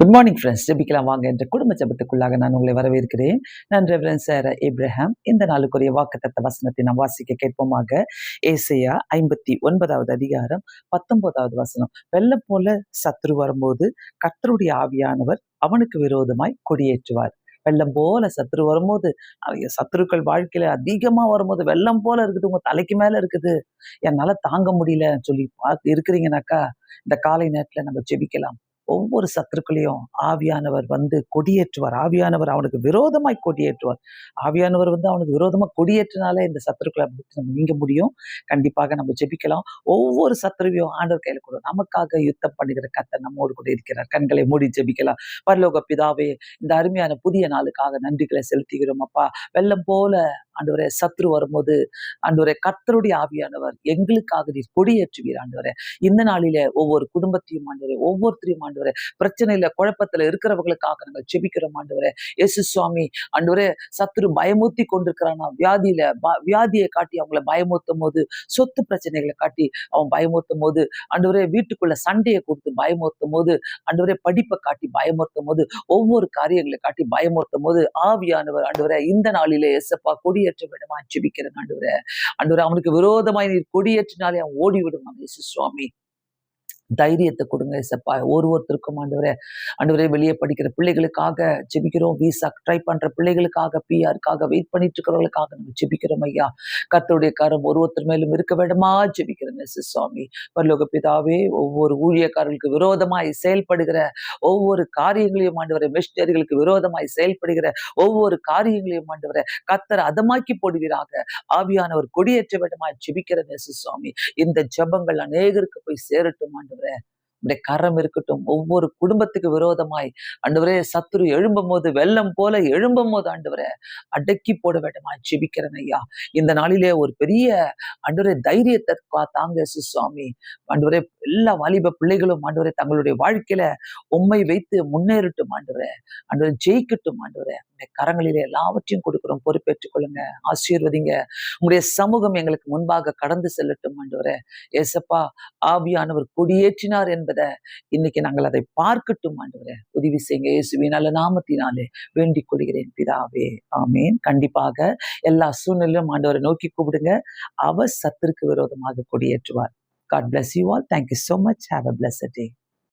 Good morning friends, ஜெபிக்கலாம் வாங்க என்ற குடும்ப ஜெபத்துக்குள்ளாக நான் உங்களை வரவேற்கிறேன். நான் ரெவரண்ட் சார் ஏப்ரஹாம். இந்த நாளுக்குரிய வாக்குத்தத்த வசனத்தை நாம் வாசிக்க கேட்போமாக. ஏசாயா 59வது அதிகாரம் 19வது வசனம். வெள்ளம் போல சத்துரு வரும்போது கர்த்தருடைய ஆவியானவர் அவனுக்கு விரோதமாய் கொடியேற்றுவார். வெள்ளம் போல சத்துரு வரும்போது, சத்துருக்கள் வாழ்க்கையில அதிகமா வரும்போது வெள்ளம் போல இருக்குது, உங்க தலைக்கு மேல இருக்குது, என்னால தாங்க முடியலன்னு சொல்லி இருக்கிறீங்கனாக்கா, இந்த காலை நேரத்துல நம்ம ஜெபிக்கலாம். ஒவ்வொரு சத்துருக்களையும் ஆவியானவர் வந்து கொடியேற்றுவார். ஆவியானவர் அவனுக்கு விரோதமாய் கொடியேற்றுவார். ஆவியானவர் வந்து அவனுக்கு விரோதமா கொடியேற்றினாலே இந்த சத்துருக்களை நம்ம நீங்க முடியும். கண்டிப்பாக நம்ம ஜெபிக்கலாம். ஒவ்வொரு சத்துருவையும் ஆண்டவர் கையில கூட நமக்காக யுத்தம் பண்ணுகிற கர்த்தர் நம்மோடு கூட இருக்கிறார். கண்களை மூடி ஜெபிக்கலாம். பரலோக பிதாவே, இந்த அருமையான புதிய நாளுக்காக நன்றிகளை செலுத்துகிறோம் அப்பா. வெள்ளம் போல ஆண்டவரே சத்துரு வரும்போது ஆண்டவரே கர்த்தருடைய ஆவியானவர் எங்களுக்காக நீர் கொடியேற்றுவீர் ஆண்டவரே. இந்த நாளிலே ஒவ்வொரு குடும்பத்தையும் ஆண்டவரே, ஒவ்வொருத்தரையும் ஆண்டவரே, பிரச்சனையில குழப்பத்துல இருக்கிறவர்களுக்காக நாங்கள் ஜெபிக்கிறோம் ஆண்டவரே. இயேசு சுவாமி ஆண்டவரே, சத்துரு பயமுறுத்தி கொண்டிருக்கிறானா, வியாதியை காட்டி அவங்கள பயமுறுத்தும் போது, சொத்து பிரச்சனைகளை காட்டி அவன் பயமுறுத்தும் போது, ஆண்டவரே வீட்டுக்குள்ள சண்டையை கொடுத்து பயமுறுத்தும் போது, ஆண்டவரே படிப்பை காட்டி பயமுறுத்தும் போது, ஒவ்வொரு காரியங்களை காட்டி பயமுறுத்தும் போது, ஆவியானவர் ஆண்டவரே இந்த நாளிலே எசப்பா கொடியேற்ற விடமா ஜெபிக்கிறேன் ஆண்டவரே. ஆண்டவரே அவனுக்கு விரோதமாய் நீர் கொடியேற்றினாலே அவன் ஓடி விடுவான். இயேசு சுவாமி தைரியத்தை கொடுங்க இசப்பா. ஒருத்தருக்கும் ஆண்டவரே வெளியே படிக்கிற பிள்ளைகளுக்காக ஜெபிக்கிறோம். விசா ட்ரை பண்ற பிள்ளைகளுக்காக, பிஆருக்காக வெயிட் பண்ணிட்டு இருக்கிறவர்களுக்காக நம்ம ஜெபிக்கிறோம் ஐயா. கர்த்தருடைய கரம் ஒருத்தர் மேலும் இருக்க வேண்டுமா ஜெபிக்கிறேன் சுவாமி. பரலோக பிதாவே, ஒவ்வொரு ஊழியக்காரர்களுக்கு விரோதமாய் செயல்படுகிற ஒவ்வொரு காரியங்களையும் ஆண்டவரை, மிஷனரிகளுக்கு விரோதமாய் செயல்படுகிற ஒவ்வொரு காரியங்களையும் ஆண்டவரை கர்த்தர் அதமாக்கி போடுவீராக. ஆவியானவர் கொடியேற்ற வேண்டுமா ஜெபிக்கிறேன் சுவாமி. இந்த ஜெபங்கள் அநேகருக்கு போய் சேரட்டும் ஆண்டவரே. உடைய கரம் இருக்கட்டும். ஒவ்வொரு குடும்பத்துக்கு விரோதமாய் ஆண்டவரே சத்துரு எழும்பும் போது, வெள்ளம் போல எழும்பும் போது ஆண்டவரே அடக்கி போட வேண்டுமா ஜெபிக்கிறேன் ஐயா. இந்த நாளிலே ஒரு பெரிய ஆண்டவரே தைரியத்தை தாங்க சுவாமி. ஆண்டவரே எல்லா வாலிப பிள்ளைகளும் ஆண்டவரே தங்களுடைய வாழ்க்கையில உம்மை வைத்து முன்னேறட்டும் ஆண்டவரே. ஆண்டவரே ஜெயிக்கட்டும் ஆண்டவரே. உடைய கரங்களிலே எல்லாவற்றையும் கொடுக்கிறோம். பொறுப்பேற்றுக் கொள்ளுங்க, ஆசீர்வதிங்க. உங்களுடைய சமூகம் எங்களுக்கு முன்பாக கடந்து செல்லட்டும் ஆண்டவரே. ஏசப்பா, ஆவியானவர் கொடியேற்றினார் என்பதை இன்னைக்கு நாங்கள் அதை பார்க்கட்டும் ஆண்டவரே. உதவி செய்யுங்க இயேசுவின் நல்ல நாமத்தினாலே வேண்டிக் கொள்கிறேன் பிதாவே, ஆமேன். கண்டிப்பாக எல்லா சூழ்நிலையிலும் ஆண்டவரை நோக்கி கூப்பிடுங்க. அவர் சத்துருக்கு விரோதமாக கொடியேற்றுவார். God bless you all. Thank you so much. Have a blessed day.